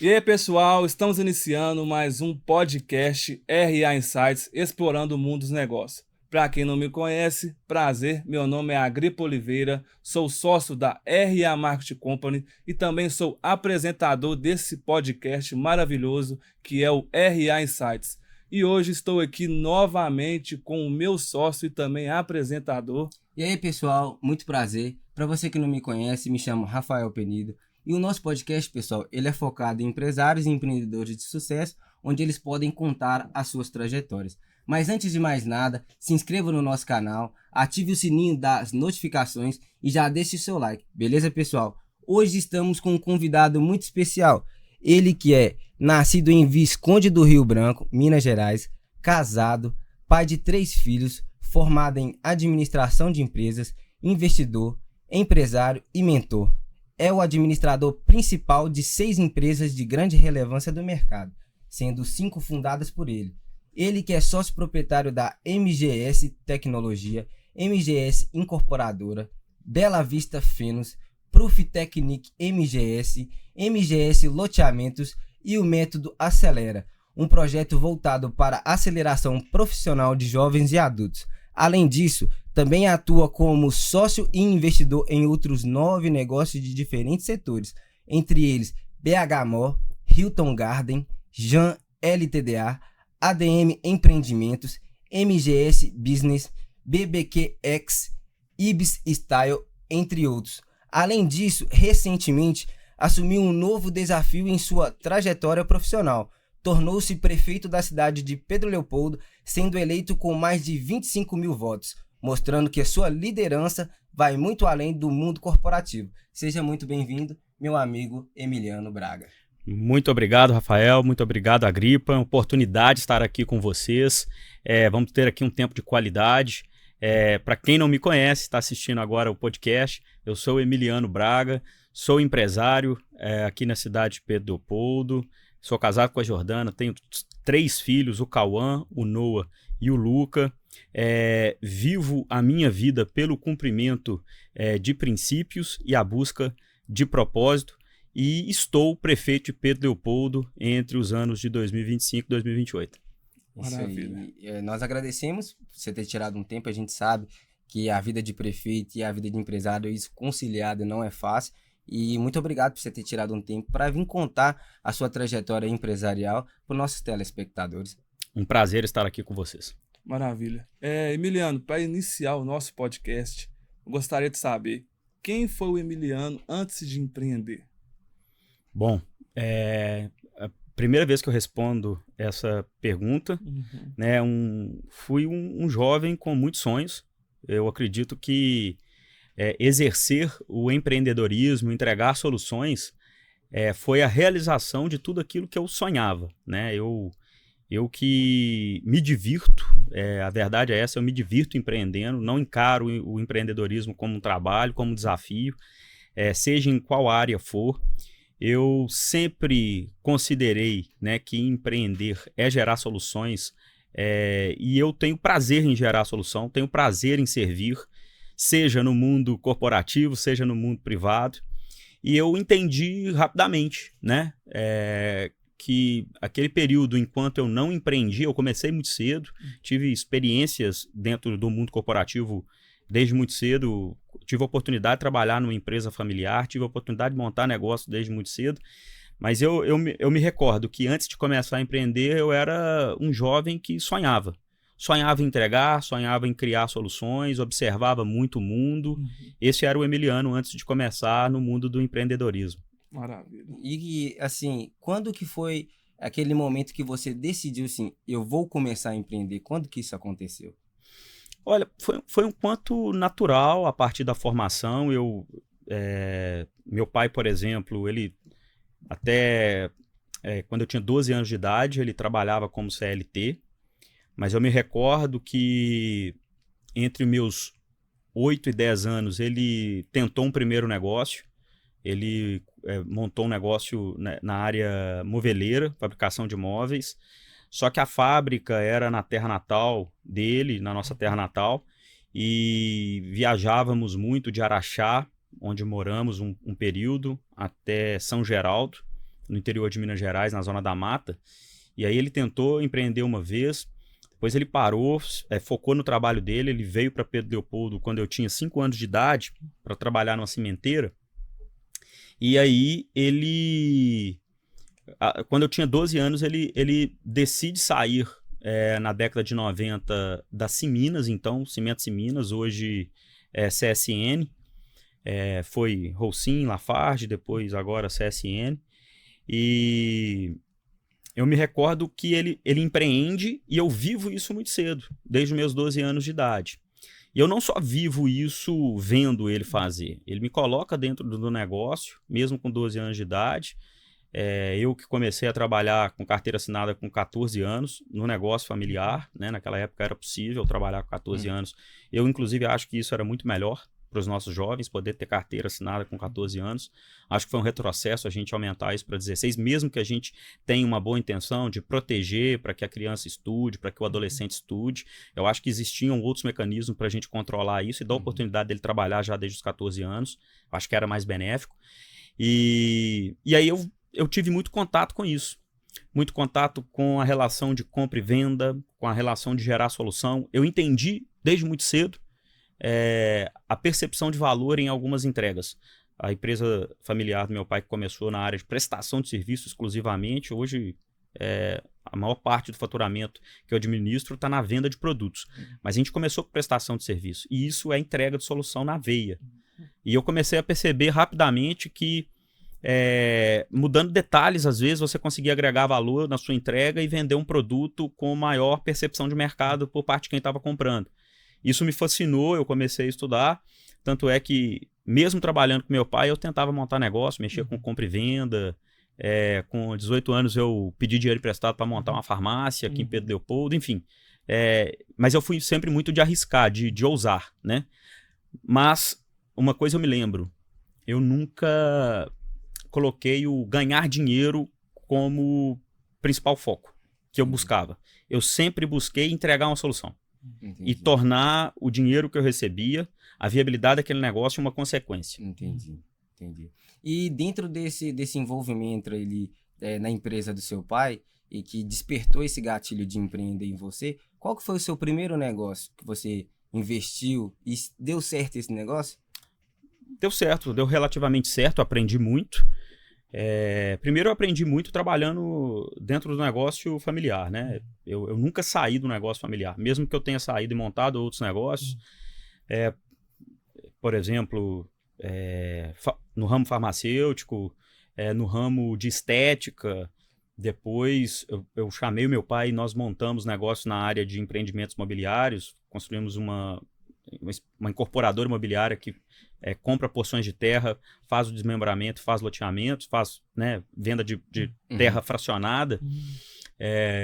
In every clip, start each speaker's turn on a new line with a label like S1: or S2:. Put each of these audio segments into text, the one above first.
S1: E aí, pessoal, estamos iniciando mais um podcast RA Insights, explorando o mundo dos negócios. Para quem não me conhece, prazer, meu nome é Agripa Oliveira, sou sócio da RA Marketing Company e também sou apresentador desse podcast maravilhoso que é o RA Insights. E hoje estou aqui novamente com o meu sócio e também apresentador.
S2: E aí, pessoal, muito prazer. Para você que não me conhece, me chamo Rafael Penido. E o nosso podcast, pessoal, ele é focado em empresários e empreendedores de sucesso, onde eles podem contar as suas trajetórias. Mas antes de mais nada, se inscreva no nosso canal, ative o sininho das notificações e já deixe o seu like, beleza, pessoal? Hoje estamos com um convidado muito especial. Ele que é nascido em Visconde do Rio Branco, Minas Gerais, casado, pai de 3 filhos, formado em administração de empresas, investidor, empresário e mentor. É o administrador principal de 6 empresas de grande relevância do mercado, sendo 5 fundadas por ele. Ele que é sócio proprietário da MGS Tecnologia, MGS Incorporadora, Bela Vista Fenos, Profitecnic MGS, MGS Loteamentos e o Método Acelera, um projeto voltado para a aceleração profissional de jovens e adultos. Além disso, também atua como sócio e investidor em outros 9 negócios de diferentes setores, entre eles BH Mall, Hilton Garden, Jan LTDA, ADM Empreendimentos, MGS Business, BBQX, Ibis Style, entre outros. Além disso, recentemente assumiu um novo desafio em sua trajetória profissional. Tornou-se prefeito da cidade de Pedro Leopoldo, sendo eleito com mais de 25 mil votos, mostrando que a sua liderança vai muito além do mundo corporativo. Seja muito bem-vindo, meu amigo Emiliano Braga.
S3: Muito obrigado, Rafael. Muito obrigado, Agripa. Oportunidade de estar aqui com vocês. Vamos ter aqui um tempo de qualidade. Para quem não me conhece, está assistindo agora o podcast, eu sou o Emiliano Braga, sou empresário aqui na cidade de Pedro Leopoldo. Sou casado com a Jordana, tenho 3 filhos, o Cauã, o Noah e o Luca. Vivo a minha vida pelo cumprimento de princípios e a busca de propósito. E estou prefeito de Pedro Leopoldo entre os anos de 2025 e 2028.
S2: Maravilha. Isso aí. Nós agradecemos por você ter tirado um tempo. A gente sabe que a vida de prefeito e a vida de empresário, isso conciliado não é fácil. E muito obrigado por você ter tirado um tempo para vir contar a sua trajetória empresarial para os nossos telespectadores.
S3: Um prazer estar aqui com vocês.
S1: Maravilha. Emiliano, para iniciar o nosso podcast, eu gostaria de saber quem foi o Emiliano antes de empreender?
S3: Bom, a primeira vez que eu respondo essa pergunta, né, fui um jovem com muitos sonhos. Eu acredito que exercer o empreendedorismo, entregar soluções, foi a realização de tudo aquilo que eu sonhava, né? Eu que me divirto, a verdade é essa, eu me divirto empreendendo, não encaro o empreendedorismo como um trabalho, como um desafio, seja em qual área for. Eu sempre considerei, né, que empreender é gerar soluções, e eu tenho prazer em gerar solução, tenho prazer em servir, seja no mundo corporativo, seja no mundo privado. E eu entendi rapidamente, né, que aquele período, enquanto eu não empreendi, eu comecei muito cedo, tive experiências dentro do mundo corporativo desde muito cedo, tive a oportunidade de trabalhar numa empresa familiar, tive a oportunidade de montar negócio desde muito cedo, mas eu me recordo que antes de começar a empreender, eu era um jovem que sonhava em entregar, sonhava em criar soluções, observava muito o mundo. Esse era o Emiliano antes de começar no mundo do empreendedorismo.
S1: Maravilha.
S2: E assim, quando que foi aquele momento que você decidiu assim, eu vou começar a empreender? Quando que isso aconteceu?
S3: Olha, foi um quanto natural a partir da formação. Meu pai, por exemplo, ele até quando eu tinha 12 anos de idade, ele trabalhava como CLT, mas eu me recordo que entre meus 8 e 10 anos ele tentou um primeiro negócio. Ele montou um negócio na área moveleira, fabricação de móveis. Só que a fábrica era na terra natal dele, na nossa terra natal, e viajávamos muito de Araxá, onde moramos um período, até São Geraldo, no interior de Minas Gerais, na Zona da Mata. E aí ele tentou empreender uma vez, depois ele parou, focou no trabalho dele, ele veio para Pedro Leopoldo quando eu tinha 5 anos de idade, para trabalhar numa cimenteira. E aí quando eu tinha 12 anos, ele decide sair na década de 90 da Siminas, então, Cimentos Siminas, hoje CSN, foi Holcim, Lafarge, depois agora CSN, e eu me recordo que ele empreende e eu vivo isso muito cedo, desde os meus 12 anos de idade. E eu não só vivo isso vendo ele fazer, ele me coloca dentro do negócio, mesmo com 12 anos de idade. Eu que comecei a trabalhar com carteira assinada com 14 anos, no negócio familiar, né? Naquela época era possível trabalhar com 14 anos. Eu, inclusive, acho que isso era muito melhor para os nossos jovens, poder ter carteira assinada com 14 anos. Acho que foi um retrocesso a gente aumentar isso para 16, mesmo que a gente tenha uma boa intenção de proteger para que a criança estude, para que o adolescente estude. Eu acho que existiam outros mecanismos para a gente controlar isso e dar a oportunidade dele trabalhar já desde os 14 anos. Acho que era mais benéfico. E aí eu tive muito contato com isso. Muito contato com a relação de compra e venda, com a relação de gerar solução. Eu entendi desde muito cedo a percepção de valor em algumas entregas. A empresa familiar do meu pai, que começou na área de prestação de serviço exclusivamente, hoje a maior parte do faturamento que eu administro está na venda de produtos. Mas a gente começou com prestação de serviço. E isso é entrega de solução na veia. E eu comecei a perceber rapidamente que mudando detalhes, às vezes você conseguia agregar valor na sua entrega e vender um produto com maior percepção de mercado por parte de quem estava comprando. Isso me fascinou, eu comecei a estudar, tanto é que mesmo trabalhando com meu pai eu tentava montar negócio, mexia com compra e venda. Com 18 anos eu pedi dinheiro emprestado para montar uma farmácia aqui em Pedro Leopoldo, enfim. Mas eu fui sempre muito de arriscar, de ousar, né? Mas uma coisa eu me lembro, eu nunca coloquei o ganhar dinheiro como principal foco que eu buscava. Eu sempre busquei entregar uma solução.
S2: Entendi.
S3: E tornar o dinheiro que eu recebia, a viabilidade daquele negócio, uma consequência.
S2: Entendi. E dentro desse envolvimento na empresa do seu pai, e que despertou esse gatilho de empreender em você, qual que foi o seu primeiro negócio que você investiu e deu certo esse negócio?
S3: Deu certo, deu relativamente certo, aprendi muito. Primeiro eu aprendi muito trabalhando dentro do negócio familiar, né? Eu nunca saí do negócio familiar, mesmo que eu tenha saído e montado outros negócios. Por exemplo, no ramo farmacêutico, no ramo de estética. Depois eu chamei o meu pai e nós montamos negócio na área de empreendimentos imobiliários, construímos uma incorporadora imobiliária que compra porções de terra, faz o desmembramento, faz loteamento, faz, né, venda de terra fracionada.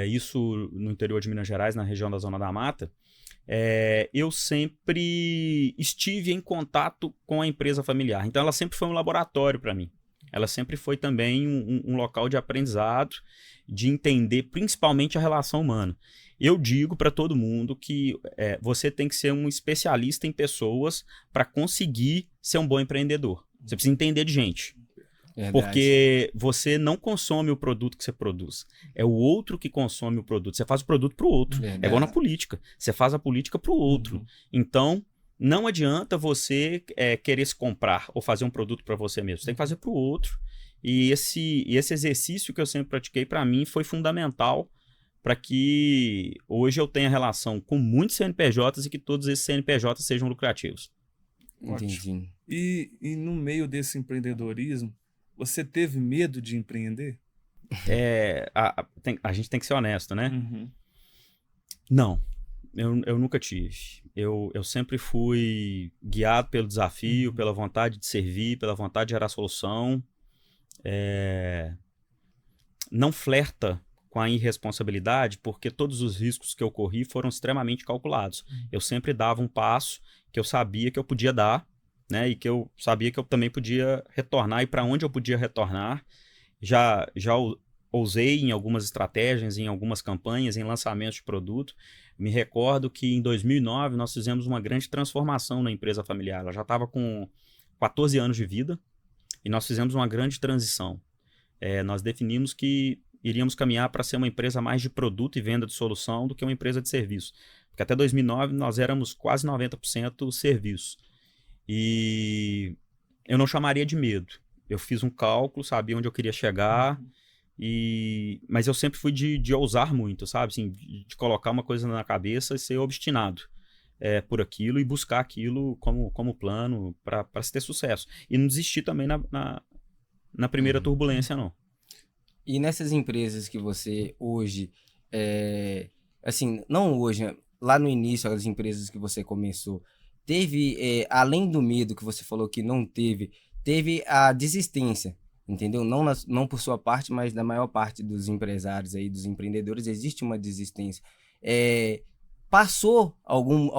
S3: Isso no interior de Minas Gerais, na região da Zona da Mata. Eu sempre estive em contato com a empresa familiar. Então ela sempre foi um laboratório para mim. Ela sempre foi também um local de aprendizado, de entender principalmente a relação humana. Eu digo para todo mundo que você tem que ser um especialista em pessoas para conseguir ser um bom empreendedor. Você precisa entender de gente. Verdade. Porque você não consome o produto que você produz. É o outro que consome o produto. Você faz o produto para o outro. Verdade. É igual na política. Você faz a política para o outro. Então, não adianta você querer se comprar ou fazer um produto para você mesmo. Você tem que fazer para o outro. E esse exercício que eu sempre pratiquei, para mim, foi fundamental para que hoje eu tenha relação com muitos CNPJs e que todos esses CNPJs sejam lucrativos.
S2: Entendi.
S1: E no meio desse empreendedorismo, você teve medo de empreender?
S3: A gente tem que ser honesto, né? Não, eu nunca tive. Eu sempre fui guiado pelo desafio, pela vontade de servir, pela vontade de gerar solução. Não flerta com a irresponsabilidade, porque todos os riscos que eu corri foram extremamente calculados. Eu sempre dava um passo que eu sabia que eu podia dar, né, e que eu sabia que eu também podia retornar e para onde eu podia retornar. Já ousei em algumas estratégias, em algumas campanhas, em lançamentos de produto. Me recordo que em 2009 nós fizemos uma grande transformação na empresa familiar. Ela já estava com 14 anos de vida e nós fizemos uma grande transição. nós definimos que iríamos caminhar para ser uma empresa mais de produto e venda de solução do que uma empresa de serviço. Porque até 2009 nós éramos quase 90% serviço. E eu não chamaria de medo. Eu fiz um cálculo, sabia onde eu queria chegar, mas eu sempre fui de ousar muito, sabe? Assim, de colocar uma coisa na cabeça e ser obstinado por aquilo e buscar aquilo como plano para se ter sucesso. E não desistir também na primeira turbulência, não.
S2: E nessas empresas que você hoje, assim, não hoje, né? Lá no início, as empresas que você começou, teve, além do medo que você falou que não teve a desistência, entendeu? Não por sua parte, mas da maior parte dos empresários aí, dos empreendedores, existe uma desistência. Passou algum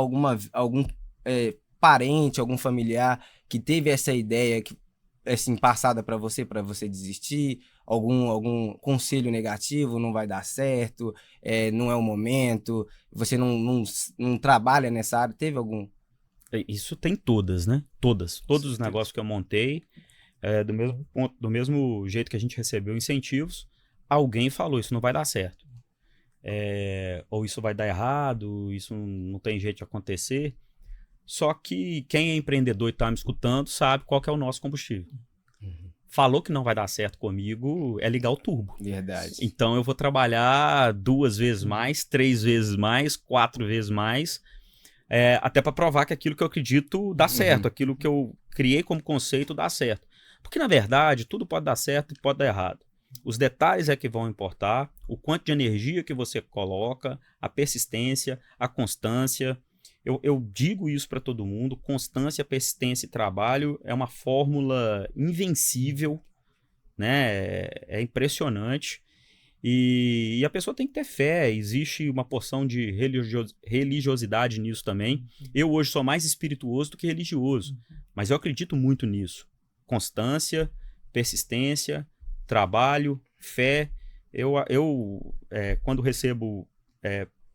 S2: parente, algum familiar que teve essa ideia que, assim, passada para você desistir? Algum conselho negativo, não vai dar certo, não é o momento, você não trabalha nessa área? Teve algum?
S3: Isso tem todas, né? Todos os negócios que eu montei, do mesmo jeito que a gente recebeu incentivos, alguém falou, isso não vai dar certo. Ou isso vai dar errado, isso não tem jeito de acontecer. Só que quem é empreendedor e está me escutando sabe qual que é o nosso combustível. Falou que não vai dar certo comigo, é ligar o turbo.
S2: Verdade.
S3: Então eu vou trabalhar 2 vezes mais, 3 vezes mais, 4 vezes mais, até para provar que aquilo que eu acredito dá certo, aquilo que eu criei como conceito dá certo. Porque na verdade tudo pode dar certo e pode dar errado. Os detalhes é que vão importar, o quanto de energia que você coloca, a persistência, a constância. Eu digo isso para todo mundo, constância, persistência e trabalho é uma fórmula invencível, né? É impressionante. E a pessoa tem que ter fé, existe uma porção de religiosidade nisso também. Eu hoje sou mais espirituoso do que religioso, mas eu acredito muito nisso. Constância, persistência, trabalho, fé. Quando recebo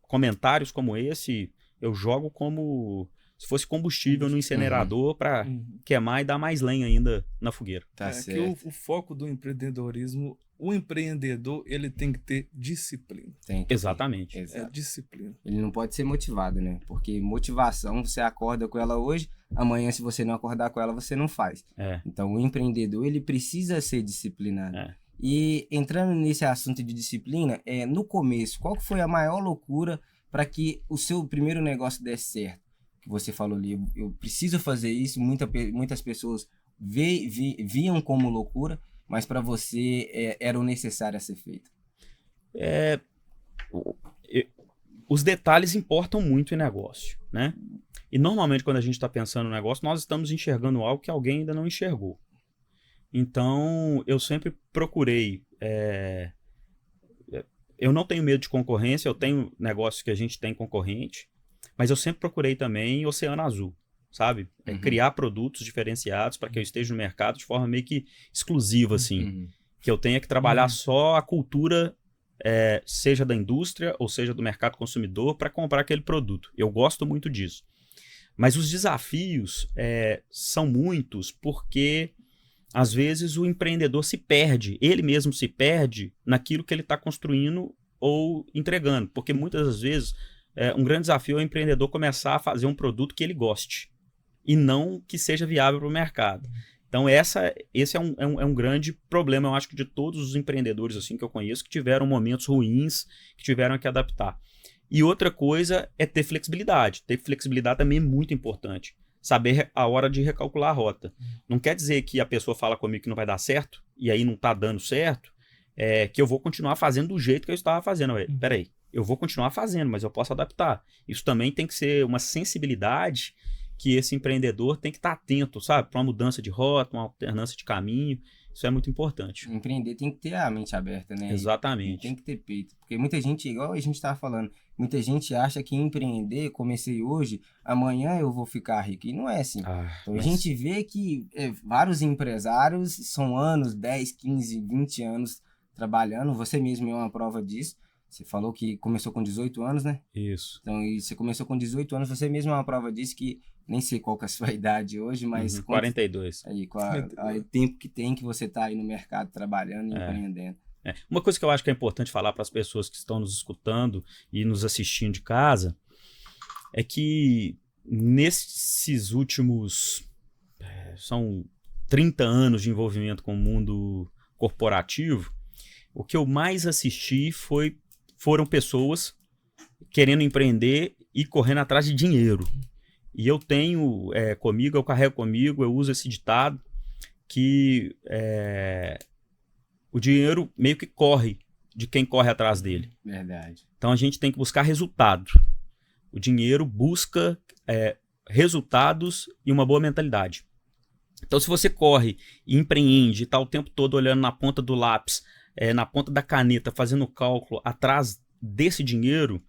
S3: comentários como esse, eu jogo como se fosse combustível no incinerador para queimar e dar mais lenha ainda na fogueira.
S1: Tá certo. Que o foco do empreendedorismo, o empreendedor, ele tem que ter disciplina.
S3: Exatamente.
S1: Disciplina.
S2: Ele não pode ser motivado, né? Porque motivação, você acorda com ela hoje, amanhã, se você não acordar com ela, você não faz. Então, o empreendedor, ele precisa ser disciplinado. E entrando nesse assunto de disciplina, no começo, qual que foi a maior loucura para que o seu primeiro negócio desse certo? Que você falou ali, eu preciso fazer isso, muitas pessoas viam como loucura, mas para você era o necessário a ser feito.
S3: Os detalhes importam muito em negócio, né? E normalmente quando a gente está pensando no negócio, nós estamos enxergando algo que alguém ainda não enxergou. Então, eu sempre procurei... Eu não tenho medo de concorrência, eu tenho negócios que a gente tem concorrente, mas eu sempre procurei também oceano azul, sabe? Criar produtos diferenciados para que eu esteja no mercado de forma meio que exclusiva, assim. Que eu tenha que trabalhar só a cultura, seja da indústria ou seja do mercado consumidor, para comprar aquele produto. Eu gosto muito disso. Mas os desafios são muitos porque, às vezes, o empreendedor se perde, ele mesmo se perde naquilo que ele está construindo ou entregando. Porque muitas das vezes, um grande desafio é o empreendedor começar a fazer um produto que ele goste e não que seja viável para o mercado. Então, esse é um grande problema, eu acho que de todos os empreendedores assim, que eu conheço, que tiveram momentos ruins, que tiveram que adaptar. E outra coisa é ter flexibilidade. Ter flexibilidade também é muito importante. Saber a hora de recalcular a rota. Não quer dizer que a pessoa fala comigo que não vai dar certo, e aí não está dando certo, que eu vou continuar fazendo do jeito que eu estava fazendo. Peraí, eu vou continuar fazendo, mas eu posso adaptar. Isso também tem que ser uma sensibilidade que esse empreendedor tem que estar atento, sabe? Para uma mudança de rota, uma alternância de caminho. Isso é muito importante.
S2: Empreender tem que ter a mente aberta, né?
S3: Exatamente.
S2: E tem que ter peito. Porque muita gente, igual a gente estava falando, muita gente acha que empreender, comecei hoje, amanhã eu vou ficar rico. E não é assim. Então a gente vê que vários empresários são anos, 10, 15, 20 anos trabalhando. Você mesmo é uma prova disso. Você falou que começou com 18 anos, né?
S3: Isso.
S2: Então, e você começou com 18 anos, você mesmo é uma prova disso que nem sei qual que é a sua idade hoje, mas...
S3: 42.
S2: Aí, com o tempo que tem que você tá aí no mercado trabalhando e empreendendo.
S3: Uma coisa que eu acho que é importante falar para as pessoas que estão nos escutando e nos assistindo de casa é que nesses últimos... são 30 anos de envolvimento com o mundo corporativo, o que eu mais assisti foram pessoas querendo empreender e correndo atrás de dinheiro. E eu tenho comigo, eu carrego comigo, eu uso esse ditado que o dinheiro meio que corre de quem corre atrás dele.
S2: Verdade.
S3: Então a gente tem que buscar resultado. O dinheiro busca resultados e uma boa mentalidade. Então se você corre e empreende e está o tempo todo olhando na ponta do lápis, na ponta da caneta, fazendo cálculo atrás desse dinheiro,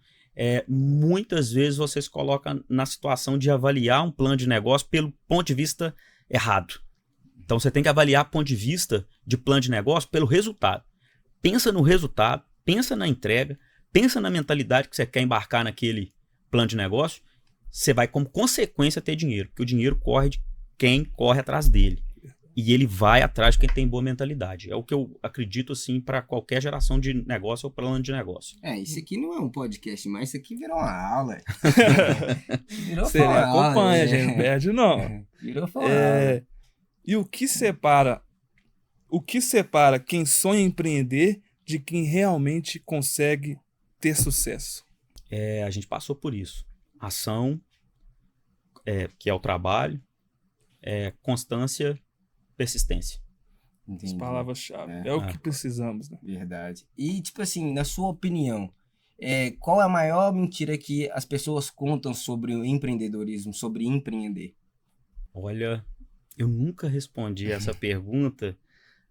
S3: muitas vezes você se coloca na situação de avaliar um plano de negócio pelo ponto de vista errado. Então você tem que avaliar ponto de vista de plano de negócio pelo resultado. Pensa no resultado, pensa na entrega, pensa na mentalidade que você quer embarcar naquele plano de negócio, você vai como consequência ter dinheiro, porque o dinheiro corre de quem corre atrás dele. E ele vai atrás de quem tem boa mentalidade. É o que eu acredito, assim, para qualquer geração de negócio ou plano de negócio.
S2: Isso aqui não é um podcast mais, isso aqui virou uma aula.
S1: Você acompanha, gente, não perde não.
S2: Virou uma aula.
S1: E o que separa quem sonha em empreender de quem realmente consegue ter sucesso?
S3: A gente passou por isso. Ação, que é o trabalho, constância, persistência.
S2: Entendi.
S1: As palavras-chave. É o que precisamos, né?
S2: Verdade. E, tipo assim, na sua opinião, qual é a maior mentira que as pessoas contam sobre o empreendedorismo, sobre empreender?
S3: Olha, eu nunca respondi essa pergunta,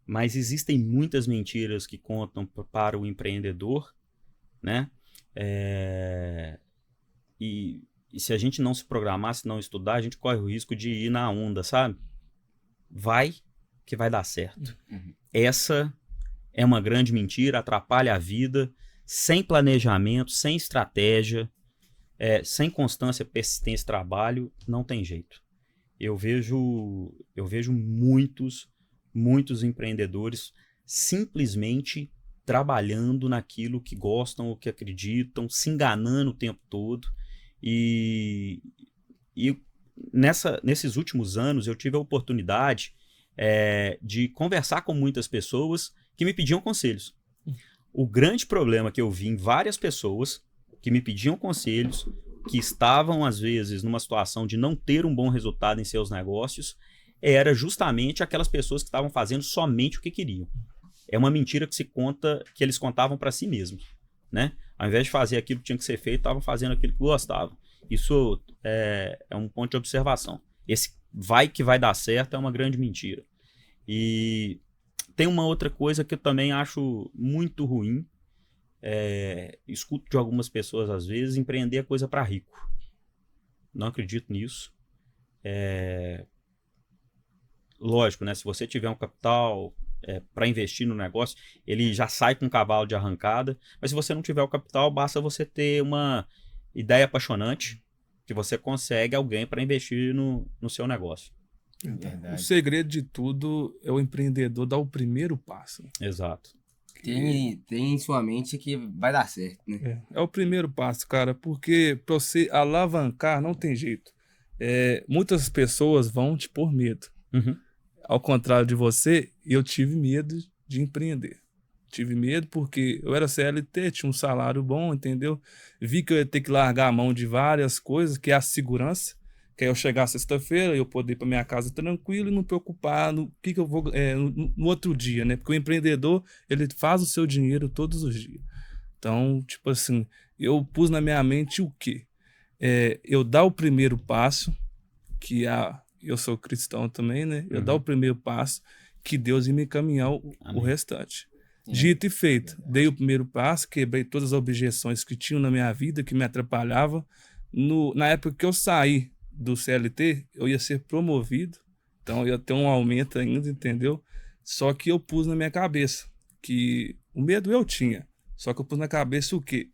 S3: mas existem muitas mentiras que contam para o empreendedor, né? E se a gente não se programar, se não estudar, a gente corre o risco de ir na onda, sabe? Vai que vai dar certo. Essa é uma grande mentira, atrapalha a vida, sem planejamento, sem estratégia, sem constância, persistência e trabalho, não tem jeito. Eu vejo muitos empreendedores simplesmente trabalhando naquilo que gostam ou que acreditam, se enganando o tempo todo. E nesses últimos anos eu tive a oportunidade de conversar com muitas pessoas que me pediam conselhos. O grande problema que eu vi em várias pessoas que me pediam conselhos, que estavam às vezes numa situação de não ter um bom resultado em seus negócios, era justamente aquelas pessoas que estavam fazendo somente o que queriam. É uma mentira que eles contavam para si mesmos, né? Ao invés de fazer aquilo que tinha que ser feito, estavam fazendo aquilo que gostavam. Isso é um ponto de observação. Esse vai que vai dar certo é uma grande mentira. E tem uma outra coisa que eu também acho muito ruim. Escuto de algumas pessoas às vezes, empreender é coisa para rico. Não acredito nisso. Lógico, né? Se você tiver um capital para investir no negócio, ele já sai com um cavalo de arrancada. Mas se você não tiver o capital, basta você ter uma ideia apaixonante que você consegue alguém para investir no seu negócio.
S1: O segredo de tudo é o empreendedor dar o primeiro passo.
S3: Exato.
S2: Tem em sua mente que vai dar certo, né?
S1: É o primeiro passo, cara, porque para você alavancar não tem jeito. Muitas pessoas vão te pôr medo.
S3: Uhum.
S1: Ao contrário de você, eu tive medo de empreender. Tive medo porque eu era CLT, tinha um salário bom, entendeu? Vi que eu ia ter que largar a mão de várias coisas, que é a segurança, que é eu chegar sexta-feira, eu poder ir para minha casa tranquilo e não preocupar no que eu vou no outro dia, né? Porque o empreendedor, ele faz o seu dinheiro todos os dias. Então, tipo assim, eu pus na minha mente o quê? Eu dar o primeiro passo, que eu sou cristão também, né? Eu dar o primeiro passo, que Deus ia me encaminhar o restante. Dito e feito, dei o primeiro passo, quebrei todas as objeções que tinham na minha vida, que me atrapalhavam. Na época que eu saí do CLT, eu ia ser promovido, então eu ia ter um aumento ainda, entendeu? Só que eu pus na minha cabeça que o medo eu tinha, Só que eu pus na cabeça o quê?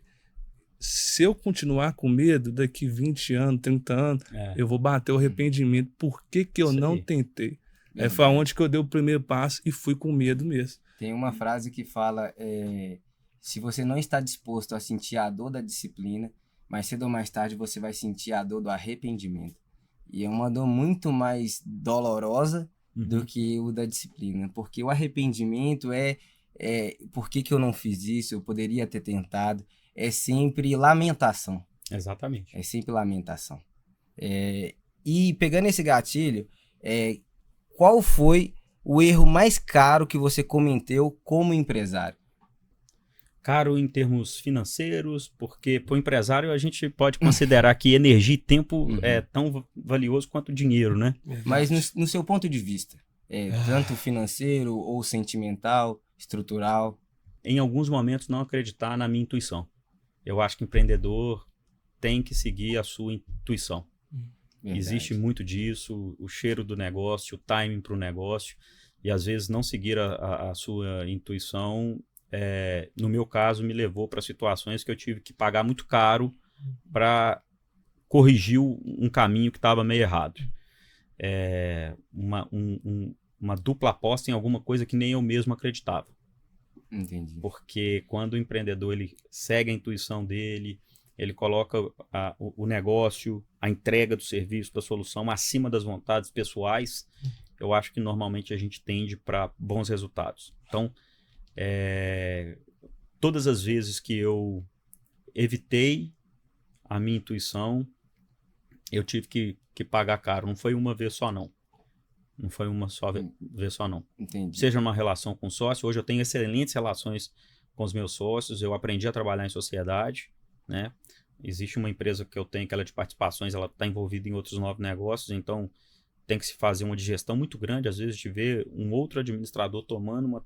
S1: Se eu continuar com medo, daqui 20 anos, 30 anos, eu vou bater o arrependimento. Por que que eu
S3: Isso
S1: não
S3: aí.
S1: tentei?
S2: Verdade.
S1: Foi onde que eu dei o primeiro passo e fui com medo mesmo.
S2: Tem uma frase que fala, se você não está disposto a sentir a dor da disciplina, mais cedo ou mais tarde você vai sentir a dor do arrependimento. E é uma dor muito mais dolorosa do que o da disciplina, porque o arrependimento por que que eu não fiz isso, eu poderia ter tentado, é sempre lamentação.
S3: Exatamente.
S2: É sempre lamentação. E pegando esse gatilho, qual foi o erro mais caro que você cometeu como empresário?
S3: Caro em termos financeiros, porque para o empresário a gente pode considerar que energia e tempo é tão valioso quanto dinheiro, né?
S2: Mas no seu ponto de vista, tanto financeiro ou sentimental, estrutural?
S3: Em alguns momentos não acreditar na minha intuição. Eu acho que empreendedor tem que seguir a sua intuição.
S2: Verdade.
S3: Existe muito disso, o cheiro do negócio, o timing para o negócio, e às vezes não seguir a sua intuição, no meu caso, me levou para situações que eu tive que pagar muito caro para corrigir um caminho que estava meio errado. Uma dupla aposta em alguma coisa que nem eu mesmo acreditava.
S2: Entendi.
S3: Porque quando o empreendedor ele segue a intuição dele, ele coloca o negócio, a entrega do serviço, da solução acima das vontades pessoais, eu acho que normalmente a gente tende para bons resultados. Então, todas as vezes que eu evitei a minha intuição, eu tive que pagar caro. Não foi uma vez só, não. Não foi uma vez só, não.
S2: Entendi.
S3: Seja uma relação com sócio, hoje eu tenho excelentes relações com os meus sócios, eu aprendi a trabalhar em sociedade, né? Existe uma empresa que eu tenho, que ela é de participações, ela está envolvida em outros 9 negócios, então tem que se fazer uma digestão muito grande, às vezes, de ver um outro administrador tomando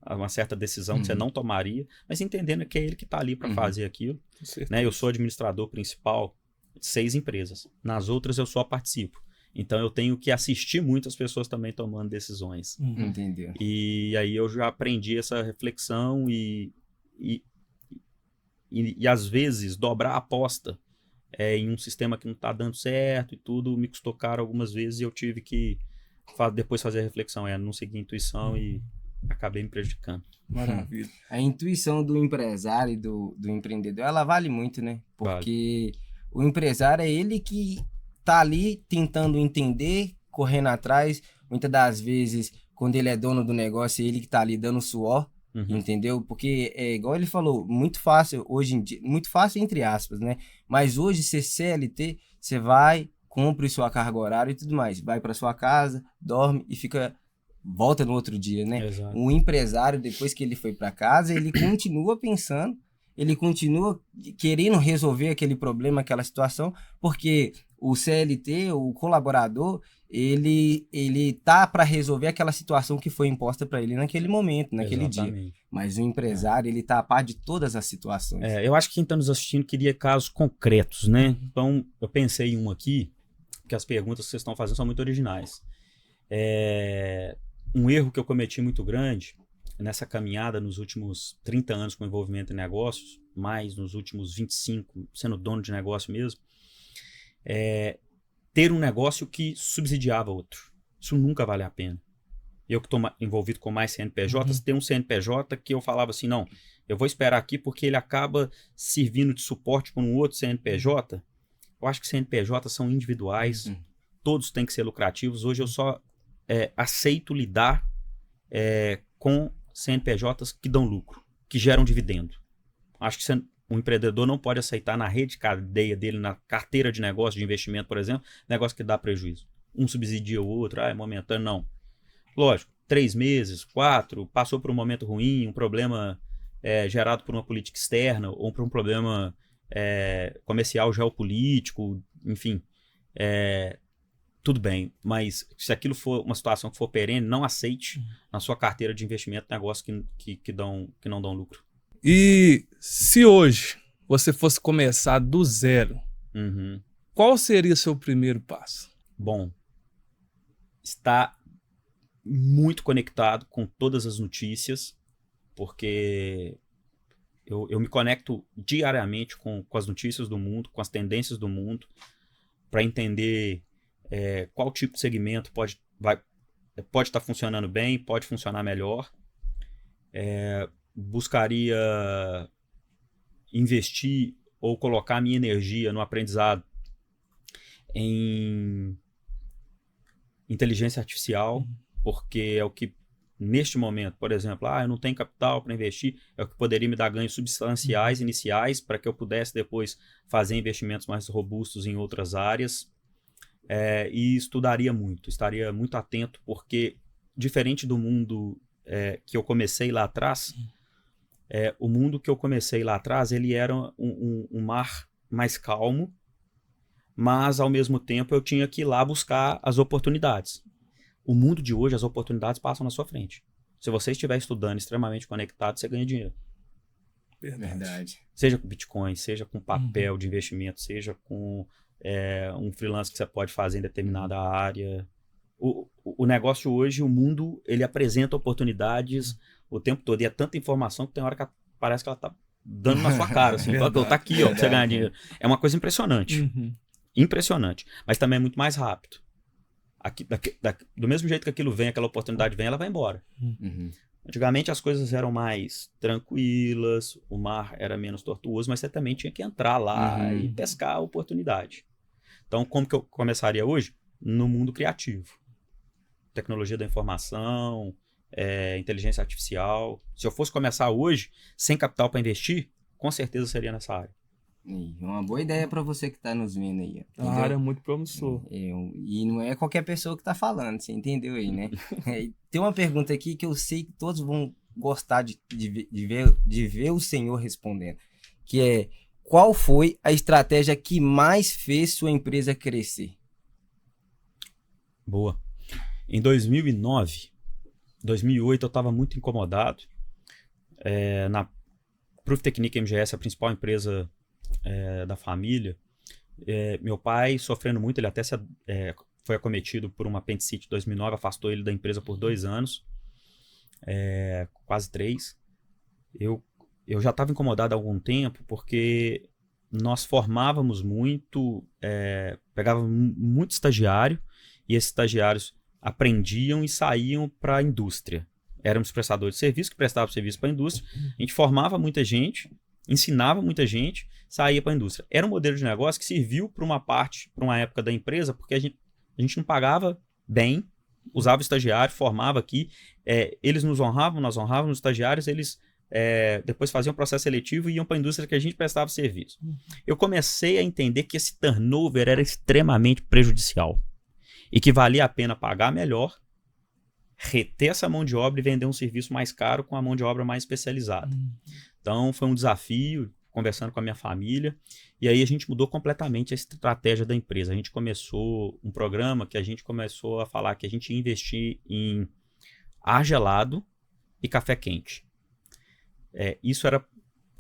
S3: uma certa decisão que você não tomaria, mas entendendo que é ele que está ali para fazer aquilo. Né? Eu sou administrador principal de 6 empresas, nas outras eu só participo. Então eu tenho que assistir muitas pessoas também tomando decisões.
S2: Entendeu?
S3: E aí eu já aprendi essa reflexão e às vezes dobrar a aposta em um sistema que não está dando certo e tudo me custou caro algumas vezes e eu tive que depois fazer a reflexão, não seguir a intuição e acabei me prejudicando.
S1: Maravilha.
S2: A intuição do empresário e do empreendedor, ela vale muito, né? Porque o empresário é ele que tá ali tentando entender, correndo atrás. Muitas das vezes, quando ele é dono do negócio, é ele que tá ali dando suor, entendeu? Porque é igual ele falou, muito fácil hoje em dia, muito fácil entre aspas, né? Mas hoje, ser CLT, você vai, cumpre sua carga horária e tudo mais. Vai para sua casa, dorme e volta no outro dia, né?
S3: Exato.
S2: O empresário, depois que ele foi para casa, ele continua pensando, ele continua querendo resolver aquele problema, aquela situação, porque o CLT, o colaborador, ele tá para resolver aquela situação que foi imposta para ele naquele momento, naquele dia. Mas o empresário, ele tá a par de todas as situações.
S3: Eu acho que quem está nos assistindo queria casos concretos, né? Então, eu pensei em um aqui, porque as perguntas que vocês estão fazendo são muito originais. Um erro que eu cometi muito grande nessa caminhada nos últimos 30 anos com envolvimento em negócios, mais nos últimos 25, sendo dono de negócio mesmo, ter um negócio que subsidiava outro. Isso nunca vale a pena. Eu que estou envolvido com mais CNPJs, ter um CNPJ que eu falava assim, não, eu vou esperar aqui porque ele acaba servindo de suporte para um outro CNPJ. Eu acho que CNPJs são individuais, todos têm que ser lucrativos. Hoje eu só aceito lidar com CNPJs que dão lucro, que geram dividendo. Acho que um empreendedor não pode aceitar na rede de cadeia dele, na carteira de negócio, de investimento, por exemplo, negócio que dá prejuízo. Um subsidia o outro, é momentâneo, não. Lógico, 3 meses, 4, passou por um momento ruim, um problema gerado por uma política externa ou por um problema comercial, geopolítico, enfim, tudo bem, mas se aquilo for uma situação que for perene, não aceite na sua carteira de investimento negócios que não dão lucro.
S1: E se hoje você fosse começar do zero, qual seria o seu primeiro passo?
S3: Bom, está muito conectado com todas as notícias, porque eu me conecto diariamente com as notícias do mundo, com as tendências do mundo, para entender qual tipo de segmento pode estar funcionando bem, pode funcionar melhor. Buscaria investir ou colocar minha energia no aprendizado em inteligência artificial, porque é o que, neste momento, por exemplo, eu não tenho capital para investir, é o que poderia me dar ganhos substanciais iniciais para que eu pudesse depois fazer investimentos mais robustos em outras áreas. E estudaria muito, estaria muito atento, porque diferente do mundo que eu comecei lá atrás, o mundo que eu comecei lá atrás, ele era um mar mais calmo, mas ao mesmo tempo eu tinha que ir lá buscar as oportunidades. O mundo de hoje, as oportunidades passam na sua frente. Se você estiver estudando extremamente conectado, você ganha dinheiro.
S2: Verdade.
S3: Seja com Bitcoin, seja com papel de investimento, seja com um freelance que você pode fazer em determinada área. O negócio hoje, o mundo, ele apresenta oportunidades o tempo todo. E é tanta informação que tem hora que parece que ela tá dando na sua cara. Assim, tá aqui, ó, pra você ganhar dinheiro. É uma coisa impressionante. Impressionante. Mas também é muito mais rápido. Do mesmo jeito que aquilo vem, aquela oportunidade vem, ela vai embora. Antigamente as coisas eram mais tranquilas, o mar era menos tortuoso, mas você também tinha que entrar lá e pescar a oportunidade. Então, como que eu começaria hoje? No mundo criativo. Tecnologia da informação, inteligência artificial. Se eu fosse começar hoje, sem capital para investir, com certeza seria nessa área.
S2: Uma boa ideia para você que está nos vendo aí.
S1: A área é muito promissor.
S2: E não é qualquer pessoa que está falando, você entendeu aí, né? Tem uma pergunta aqui que eu sei que todos vão gostar de ver o senhor respondendo, que é: qual foi a estratégia que mais fez sua empresa crescer?
S3: Boa. Em 2009, 2008, eu estava muito incomodado. Na Proof Technique MGS, a principal empresa da família, meu pai sofrendo muito, ele até foi acometido por uma apendicite em 2009, afastou ele da empresa por 2 anos, quase 3. Eu já estava incomodado há algum tempo, porque nós formávamos muito, pegávamos muito estagiário, e esses estagiários aprendiam e saíam para a indústria. Éramos prestadores de serviço que prestavam serviço para a indústria, a gente formava muita gente, ensinava muita gente, saía para a indústria. Era um modelo de negócio que serviu para uma época da empresa, porque a gente não pagava bem, usava o estagiário, formava aqui, eles nos honravam, nós honrávamos os estagiários, eles depois faziam um processo seletivo e iam para a indústria que a gente prestava serviço. Eu comecei a entender que esse turnover era extremamente prejudicial e que valia a pena pagar melhor, reter essa mão de obra e vender um serviço mais caro com a mão de obra mais especializada. Então foi um desafio, conversando com a minha família, e aí a gente mudou completamente a estratégia da empresa. A gente começou um programa que a gente começou a falar que a gente ia investir em ar gelado e café quente. Isso era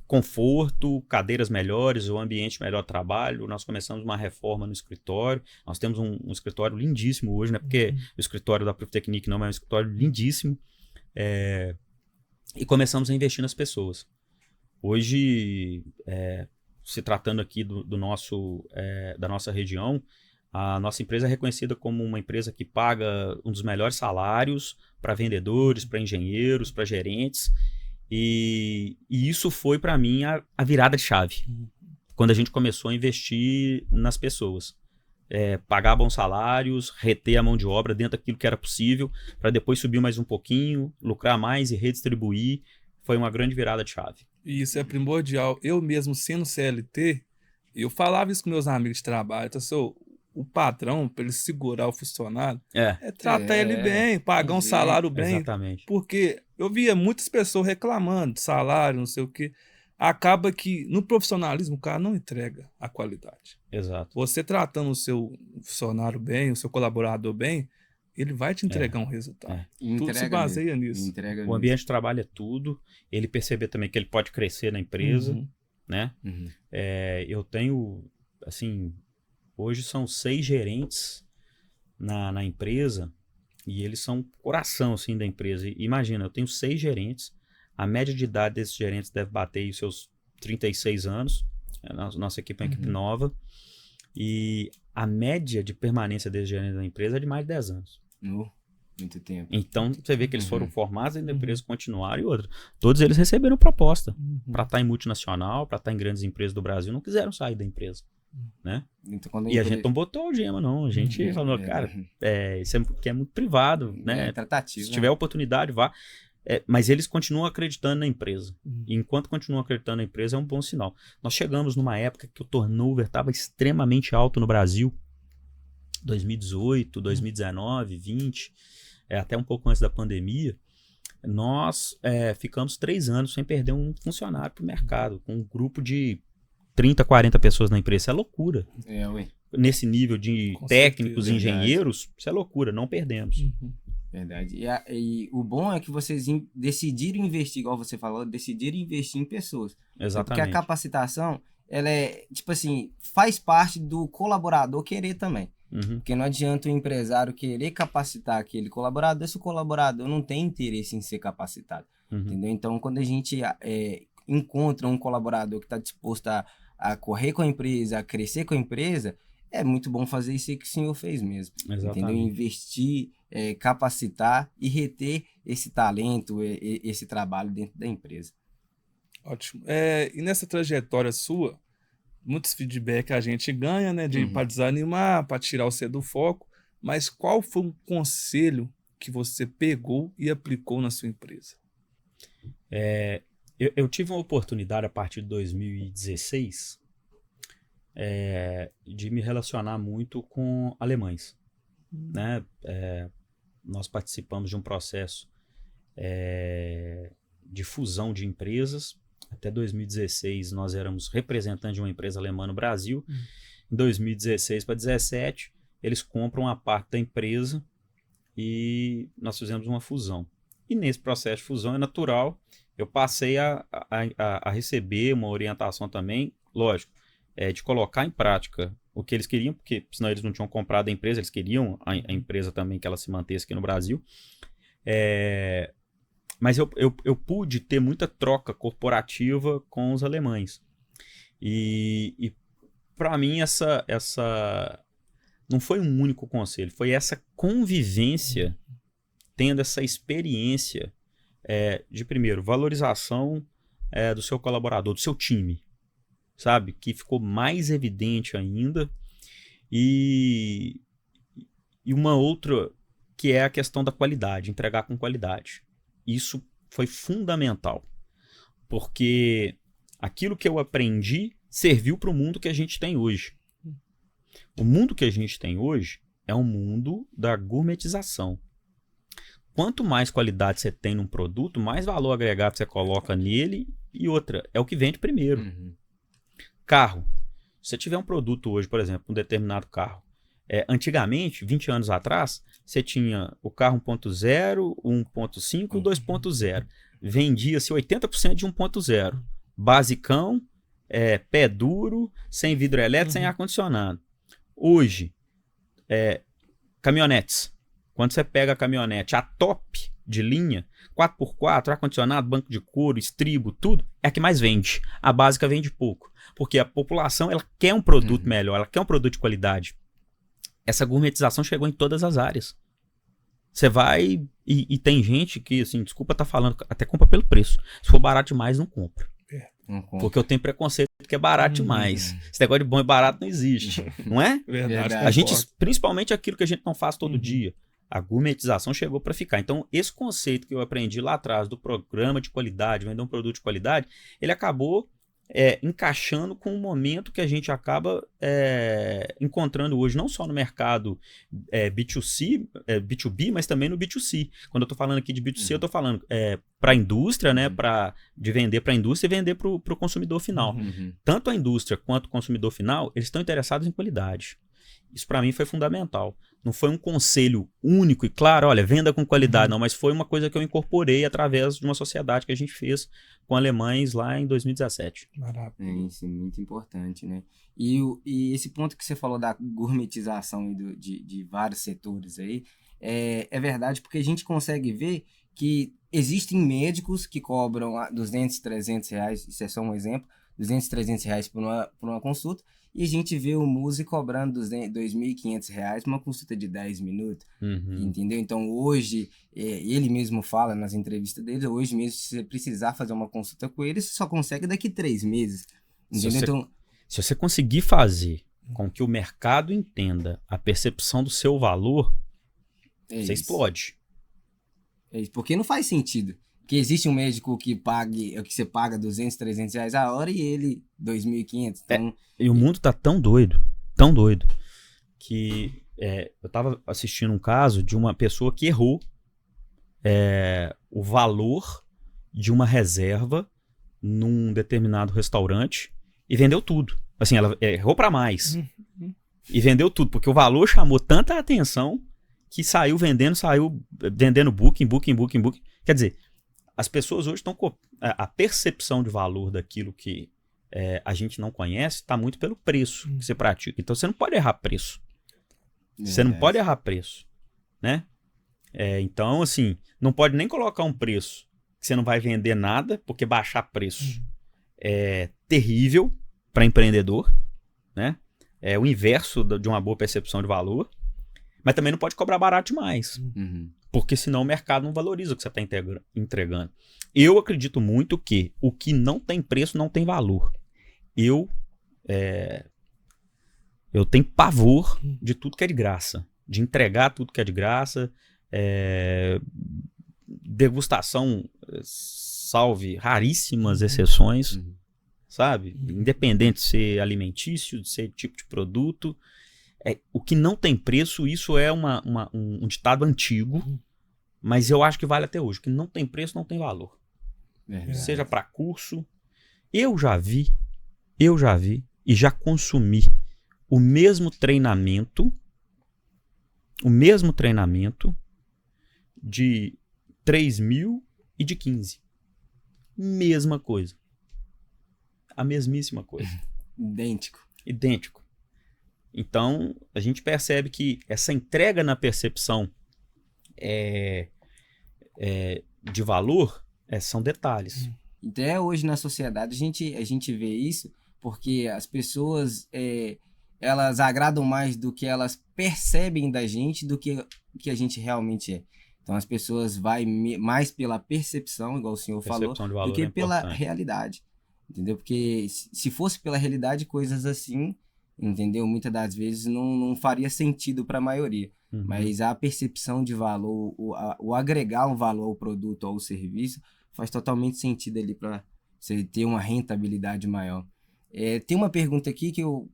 S3: conforto, cadeiras melhores, o ambiente melhor de trabalho. Nós começamos uma reforma no escritório. Nós temos um escritório lindíssimo hoje, né? Porque o escritório da Proof Technique não é um escritório lindíssimo. E começamos a investir nas pessoas. Hoje, se tratando aqui da nossa região, a nossa empresa é reconhecida como uma empresa que paga um dos melhores salários para vendedores, para engenheiros, para gerentes. E isso foi para mim a virada de chave, quando a gente começou a investir nas pessoas. Pagar bons salários, reter a mão de obra dentro daquilo que era possível, para depois subir mais um pouquinho, lucrar mais e redistribuir. Foi uma grande virada de chave.
S1: E isso é primordial. Eu mesmo, sendo CLT, eu falava isso com meus amigos de trabalho. Então, o patrão, para ele segurar o funcionário, tratar ele bem, pagar um salário bem.
S3: Exatamente.
S1: Porque eu via muitas pessoas reclamando de salário, não sei o quê. Acaba que no profissionalismo o cara não entrega a qualidade.
S3: Exato.
S1: Você tratando o seu funcionário bem, o seu colaborador bem, ele vai te entregar um resultado. Tudo se baseia nisso.
S3: O ambiente de trabalho é tudo. Ele perceber também que ele pode crescer na empresa, né? Eu tenho, assim, hoje são 6 gerentes na empresa e eles são o coração, assim, da empresa. E imagina, eu tenho 6 gerentes, A média de idade desses gerentes deve bater aí os seus 36 anos. Nossa equipe é uma equipe nova. E a média de permanência desses gerentes da empresa é de mais de 10 anos.
S2: Muito tempo.
S3: Então, você vê que eles foram formados dentro da empresa, continuaram e outra. Todos eles receberam proposta para estar em multinacional, para estar em grandes empresas do Brasil, não quiseram sair da empresa. Né?
S2: Então,
S3: E a gente não botou algema, não. A gente falou, cara, isso aqui é muito privado, né?
S2: É tratativo.
S3: Se tiver oportunidade, vá. Mas eles continuam acreditando na empresa. E enquanto continuam acreditando na empresa, é um bom sinal. Nós chegamos numa época que o turnover estava extremamente alto no Brasil. 2018, 2019, 2020, até um pouco antes da pandemia. Nós ficamos 3 anos sem perder um funcionário para o mercado, com um grupo de 30, 40 pessoas na empresa. Isso é loucura. Nesse nível de técnicos, engenheiros, isso é loucura. Não perdemos.
S2: Verdade. E o bom é que vocês decidiram investir, igual você falou, decidiram investir em pessoas.
S3: Exatamente.
S2: Porque a capacitação, ela é, tipo assim, faz parte do colaborador querer também. Porque não adianta o empresário querer capacitar aquele colaborador se o colaborador não tem interesse em ser capacitado. Entendeu? Então, quando a gente encontra um colaborador que está disposto a correr com a empresa, a crescer com a empresa, é muito bom fazer isso que o senhor fez mesmo.
S3: Exatamente.
S2: Entendeu? Investir, capacitar e reter esse talento, esse trabalho dentro da empresa.
S1: Ótimo. E nessa trajetória sua, muitos feedback a gente ganha, né? Para desanimar, para tirar você do foco. Mas qual foi um conselho que você pegou e aplicou na sua empresa?
S3: Eu tive uma oportunidade a partir de 2016 de me relacionar muito com alemães. Né? Nós participamos de um processo de fusão de empresas. Até 2016 nós éramos representantes de uma empresa alemã no Brasil. Em 2016 para 2017 eles compram a parte da empresa e nós fizemos uma fusão. E nesse processo de fusão é natural, eu passei a receber uma orientação também, lógico, de colocar em prática o que eles queriam, porque senão eles não tinham comprado a empresa, eles queriam a empresa também que ela se mantesse aqui no Brasil. Mas eu pude ter muita troca corporativa com os alemães. E para mim essa não foi um único conselho, foi essa convivência, tendo essa experiência de, primeiro, valorização do seu colaborador, do seu time, sabe? Que ficou mais evidente ainda. E uma outra, que é a questão da qualidade, entregar com qualidade. Isso foi fundamental, porque aquilo que eu aprendi serviu para o mundo que a gente tem hoje. O mundo que a gente tem hoje é um mundo da gourmetização. Quanto mais qualidade você tem num produto, mais valor agregado você coloca nele, e outra, é o que vende primeiro. Carro. Se você tiver um produto hoje, por exemplo, um determinado carro, antigamente, 20 anos atrás, você tinha o carro 1.0, 1.5 e 2.0. Vendia-se 80% de 1.0. Basicão, pé duro, sem vidro elétrico, sem ar-condicionado. Hoje, caminhonetes. Quando você pega a caminhonete, a top de linha, 4x4, ar-condicionado, banco de couro, estribo, tudo, é a que mais vende. A básica vende pouco. Porque a população ela quer um produto melhor, ela quer um produto de qualidade. Essa gourmetização chegou em todas as áreas. Você vai e tem gente que, assim, desculpa estar falando, até compra pelo preço. Se for barato demais, não compra. Porque eu tenho preconceito que é barato demais. Esse negócio de bom e barato não existe. Não é?
S1: Verdade.
S3: A gente, principalmente aquilo que a gente não faz todo dia. A gourmetização chegou para ficar. Então, esse conceito que eu aprendi lá atrás do programa de qualidade, vender um produto de qualidade, ele acabou encaixando com o momento que a gente acaba encontrando hoje, não só no mercado B2C, B2B, mas também no B2C. Quando eu estou falando aqui de B2C, eu estou falando para a indústria, né, de vender para a indústria e vender para o consumidor final. Tanto a indústria quanto o consumidor final, eles estão interessados em qualidade. Isso para mim foi fundamental. Não foi um conselho único e claro, olha, venda com qualidade, não, mas foi uma coisa que eu incorporei através de uma sociedade que a gente fez com alemães lá em 2017.
S1: Maravilha.
S2: Isso é muito importante, né? E esse ponto que você falou da gourmetização de vários setores aí, é verdade, porque a gente consegue ver que existem médicos que cobram R$200, R$300, isso é só um exemplo, R$200, R$300 por uma consulta, e a gente vê o músico cobrando R$2.500 por uma consulta de 10 minutos, entendeu? Então hoje, ele mesmo fala nas entrevistas dele, hoje mesmo se você precisar fazer uma consulta com ele, você só consegue daqui 3 meses, entendeu?
S3: Se você conseguir fazer com que o mercado entenda a percepção do seu valor, você explode.
S2: É isso, porque não faz sentido que existe um médico que você paga R$200, R$300 a hora e ele R$2.500. Então...
S3: E o mundo tá tão doido, que eu tava assistindo um caso de uma pessoa que errou o valor de uma reserva num determinado restaurante e vendeu tudo. Assim, ela errou para mais e vendeu tudo, porque o valor chamou tanta atenção que saiu vendendo booking. Quer dizer, as pessoas hoje estão com a percepção de valor daquilo que a gente não conhece, está muito pelo preço que você pratica. Então você não pode errar preço. Você não pode errar preço, né? Então, assim, não pode nem colocar um preço que você não vai vender nada, porque baixar preço é terrível para empreendedor, né? É o inverso de uma boa percepção de valor. Mas também não pode cobrar barato demais. Porque senão o mercado não valoriza o que você está entregando. Eu acredito muito que o que não tem preço não tem valor. Eu tenho pavor de tudo que é de graça. De entregar tudo que é de graça. Degustação, salve raríssimas exceções. Sabe? Independente de ser alimentício, de ser tipo de produto. O que não tem preço, isso é um ditado antigo, mas eu acho que vale até hoje. O que não tem preço não tem valor. Seja para curso. Eu já vi e já consumi o mesmo treinamento de 3.000 e de 15. Mesma coisa. A mesmíssima coisa. Idêntico. Então, a gente percebe que essa entrega na percepção de valor são detalhes.
S2: Até hoje na sociedade a gente vê isso, porque as pessoas elas agradam mais do que elas percebem da gente do que a gente realmente é. Então as pessoas vai mais pela percepção, igual o senhor falou, do que pela realidade. Entendeu? Porque se fosse pela realidade, coisas assim, entendeu? Muitas das vezes não faria sentido para a maioria. Mas a percepção de valor, o agregar um valor ao produto ou ao serviço, faz totalmente sentido ali para você ter uma rentabilidade maior. Tem uma pergunta aqui que o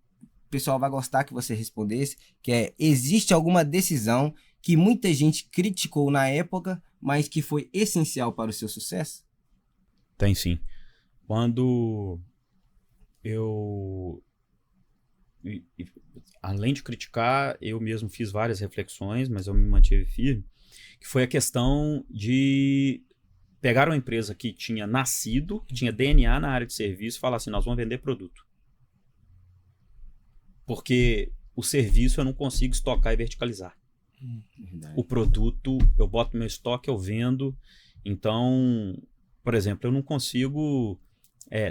S2: pessoal vai gostar que você respondesse, que existe alguma decisão que muita gente criticou na época, mas que foi essencial para o seu sucesso?
S3: Tem sim. Quando além de criticar, eu mesmo fiz várias reflexões, mas eu me mantive firme, que foi a questão de pegar uma empresa que tinha nascido, que tinha DNA na área de serviço e falar assim, nós vamos vender produto. Porque o serviço eu não consigo estocar e verticalizar. O produto, eu boto no meu estoque, eu vendo. Então, por exemplo, eu não consigo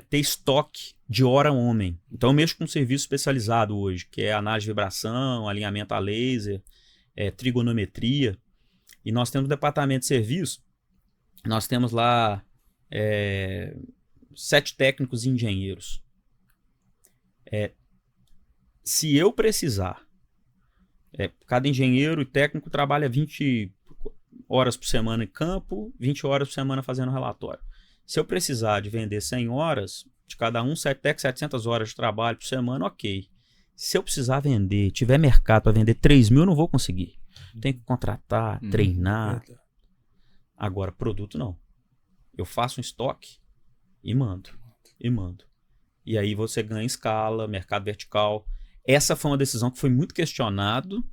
S3: ter estoque de hora homem. Então eu mexo com um serviço especializado hoje, que é análise de vibração, alinhamento a laser, trigonometria. E nós temos um departamento de serviço, nós temos lá 7 técnicos e engenheiros. Se eu precisar, cada engenheiro e técnico trabalha 20 horas por semana em campo, 20 horas por semana fazendo relatório. Se eu precisar de vender 100 horas, de cada um, 700 horas de trabalho por semana, ok. Se eu precisar vender, tiver mercado para vender 3.000, eu não vou conseguir. Tem que contratar, treinar. Agora, produto não. Eu faço um estoque e mando. E aí você ganha escala, mercado vertical. Essa foi uma decisão que foi muito questionado,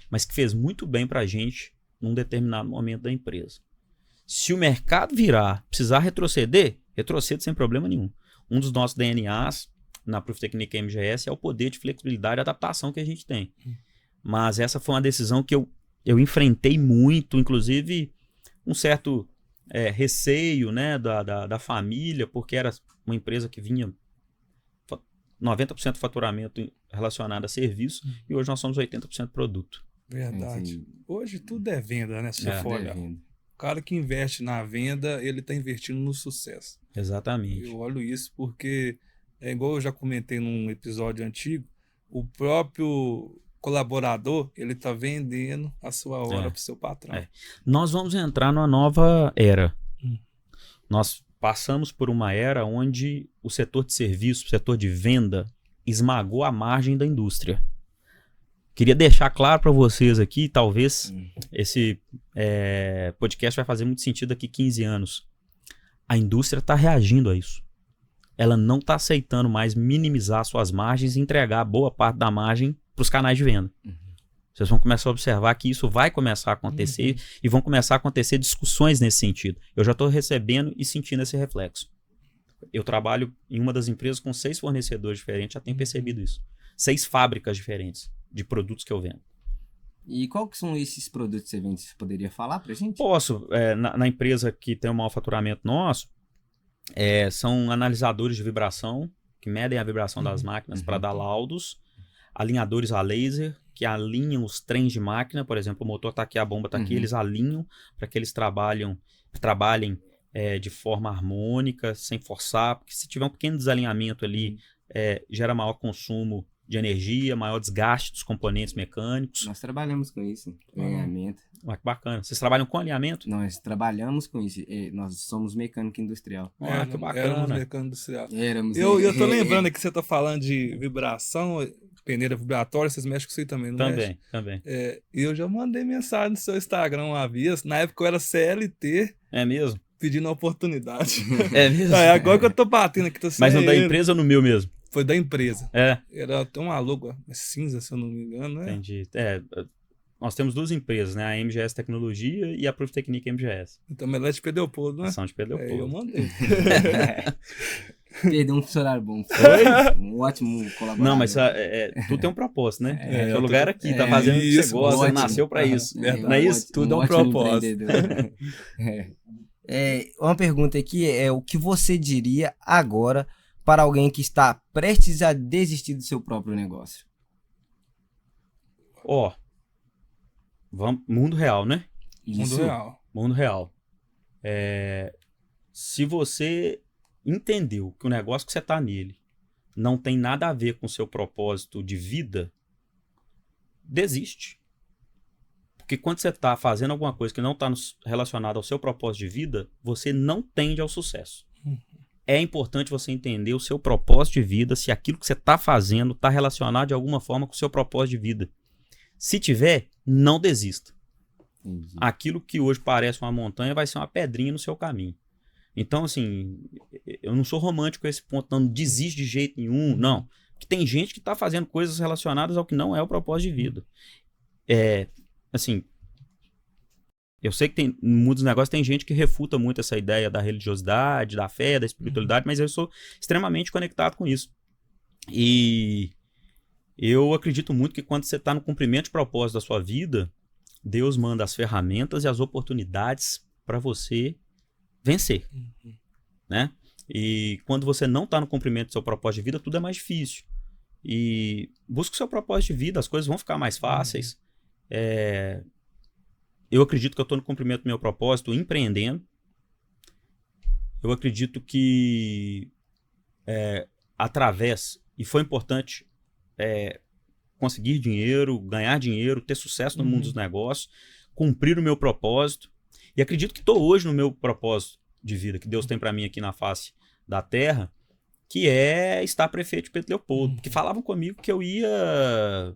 S3: mas que fez muito bem para a gente num determinado momento da empresa. Se o mercado virar, precisar retroceder, retrocede sem problema nenhum. Um dos nossos DNAs na Profitecnica MGS é o poder de flexibilidade e adaptação que a gente tem. Mas essa foi uma decisão que eu enfrentei muito, inclusive um certo receio, né, da família, porque era uma empresa que vinha 90% do faturamento relacionado a serviço, e hoje nós somos 80% produto.
S1: Verdade. Hoje tudo é venda, né? Se você for olhar. O cara que investe na venda, ele está investindo no sucesso.
S3: Exatamente.
S1: Eu olho isso porque, é igual eu já comentei num episódio antigo, o próprio colaborador, ele está vendendo a sua hora para o seu patrão.
S3: Nós vamos entrar numa nova era. Nós passamos por uma era onde o setor de serviço, o setor de venda, esmagou a margem da indústria. Queria deixar claro para vocês aqui, talvez esse podcast vai fazer muito sentido daqui 15 anos. A indústria está reagindo a isso. Ela não está aceitando mais minimizar suas margens e entregar boa parte da margem para os canais de venda. Vocês vão começar a observar que isso vai começar a acontecer e vão começar a acontecer discussões nesse sentido. Eu já estou recebendo e sentindo esse reflexo. Eu trabalho em uma das empresas com 6 fornecedores diferentes, já tenho percebido isso. 6 fábricas diferentes de produtos que eu vendo.
S2: E qual que são esses produtos que você vende? Você poderia falar pra gente?
S3: Posso. Na empresa que tem o maior faturamento nosso, são analisadores de vibração, que medem a vibração das máquinas para dar laudos, alinhadores a laser, que alinham os trens de máquina, por exemplo, o motor está aqui, a bomba está aqui, eles alinham para que eles trabalhem de forma harmônica, sem forçar, porque se tiver um pequeno desalinhamento ali, gera maior consumo de energia, maior desgaste dos componentes mecânicos.
S2: Nós trabalhamos com isso, alinhamento.
S3: Que bacana. Vocês trabalham com alinhamento?
S2: Nós trabalhamos com isso. Nós somos mecânico industrial.
S3: Que bacana.
S1: Éramos mecânico industrial.
S2: Eu
S1: tô lembrando que você tá falando de vibração, peneira vibratória, vocês mexem com isso aí também, não mexe?
S3: Também.
S1: E eu já mandei mensagem no seu Instagram uma vez, na época eu era CLT.
S3: É mesmo?
S1: Pedindo uma oportunidade.
S3: É mesmo?
S1: Agora que eu tô batendo aqui, tô
S3: Mas não da empresa ou no meu mesmo?
S1: Foi da empresa.
S3: É.
S1: Era até uma logo cinza, se eu não me engano, né?
S3: Entendi. Nós temos 2 empresas, né? A MGS Tecnologia e a Proof Technique MGS.
S1: Então, ela é de Pedro Leopoldo, né?
S3: São de Pedro Leopoldo.
S1: Eu mandei.
S2: Perdeu um funcionário bom. Foi um ótimo colaborador.
S3: Não, mas tudo tem um propósito, né? O lugar aqui, tá fazendo o que você gosta, você nasceu pra isso. Não é isso?
S1: Tudo é um propósito.
S2: Uma pergunta aqui o que você diria agora para alguém que está prestes a desistir do seu próprio negócio?
S3: Vamos, mundo real, né?
S1: Mundo real.
S3: Mundo real. Se você entendeu que o negócio que você está nele não tem nada a ver com o seu propósito de vida, desiste. Porque quando você está fazendo alguma coisa que não está relacionada ao seu propósito de vida, você não tende ao sucesso. É importante você entender o seu propósito de vida, se aquilo que você está fazendo está relacionado de alguma forma com o seu propósito de vida. Se tiver, não desista. Aquilo que hoje parece uma montanha vai ser uma pedrinha no seu caminho. Então, assim, eu não sou romântico a esse ponto, não desiste de jeito nenhum, não. Porque tem gente que está fazendo coisas relacionadas ao que não é o propósito de vida. Assim, eu sei que no mundo dos negócios tem gente que refuta muito essa ideia da religiosidade, da fé, da espiritualidade, mas eu sou extremamente conectado com isso. E eu acredito muito que quando você está no cumprimento de propósito da sua vida, Deus manda as ferramentas e as oportunidades para você vencer, né? E quando você não está no cumprimento do seu propósito de vida, tudo é mais difícil. E busca o seu propósito de vida, as coisas vão ficar mais fáceis. Eu acredito que eu estou no cumprimento do meu propósito empreendendo. Eu acredito que e foi importante conseguir dinheiro, ganhar dinheiro, ter sucesso no mundo dos negócios, cumprir o meu propósito. E acredito que estou hoje no meu propósito de vida que Deus tem para mim aqui na face da terra, que é estar prefeito de Pedro Leopoldo. Porque falavam comigo que eu ia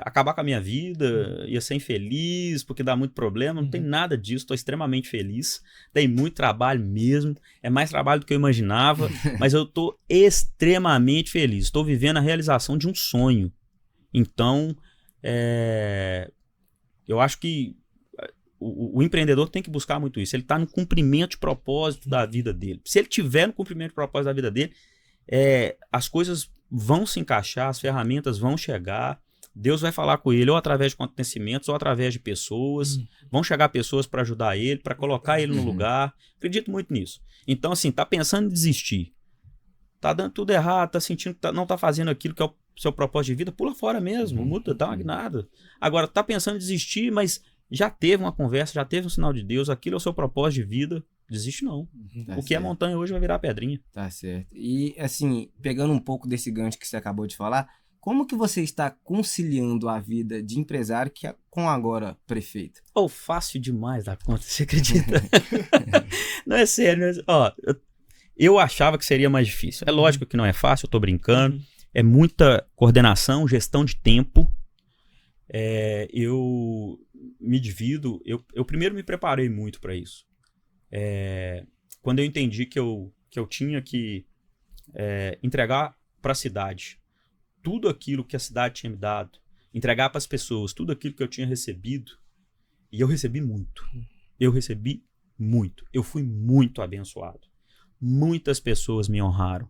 S3: acabar com a minha vida, ia ser infeliz, porque dá muito problema. Não tem nada disso, estou extremamente feliz. Tem muito trabalho mesmo, é mais trabalho do que eu imaginava, mas eu estou extremamente feliz. Estou vivendo a realização de um sonho. Então, eu acho que o empreendedor tem que buscar muito isso. Ele está no cumprimento de propósito da vida dele. Se ele tiver no cumprimento de propósito da vida dele, as coisas vão se encaixar, as ferramentas vão chegar, Deus vai falar com ele ou através de acontecimentos ou através de pessoas. Vão chegar pessoas para ajudar ele, para colocar ele no lugar. Acredito muito nisso. Então, assim, tá pensando em desistir. Tá dando tudo errado, tá sentindo que não tá fazendo aquilo que é o seu propósito de vida, pula fora mesmo, muda, dá uma guinada. Agora, tá pensando em desistir, mas já teve uma conversa, já teve um sinal de Deus, aquilo é o seu propósito de vida, desiste não.
S2: Tá
S3: O que é
S2: certo.
S3: montanha hoje vai virar pedrinha.
S2: Tá certo. E, assim, pegando um pouco desse gancho que você acabou de falar, como que você está conciliando a vida de empresário com agora prefeito?
S3: Fácil demais da conta, você acredita? Não é sério, ó, eu achava que seria mais difícil. É lógico que não é fácil, eu tô brincando. É muita coordenação, gestão de tempo. Eu me divido. Eu primeiro me preparei muito para isso. Quando eu entendi que eu tinha que entregar para a cidade tudo aquilo que a cidade tinha me dado, entregar para as pessoas tudo aquilo que eu tinha recebido, e eu recebi muito. Eu fui muito abençoado. Muitas pessoas me honraram.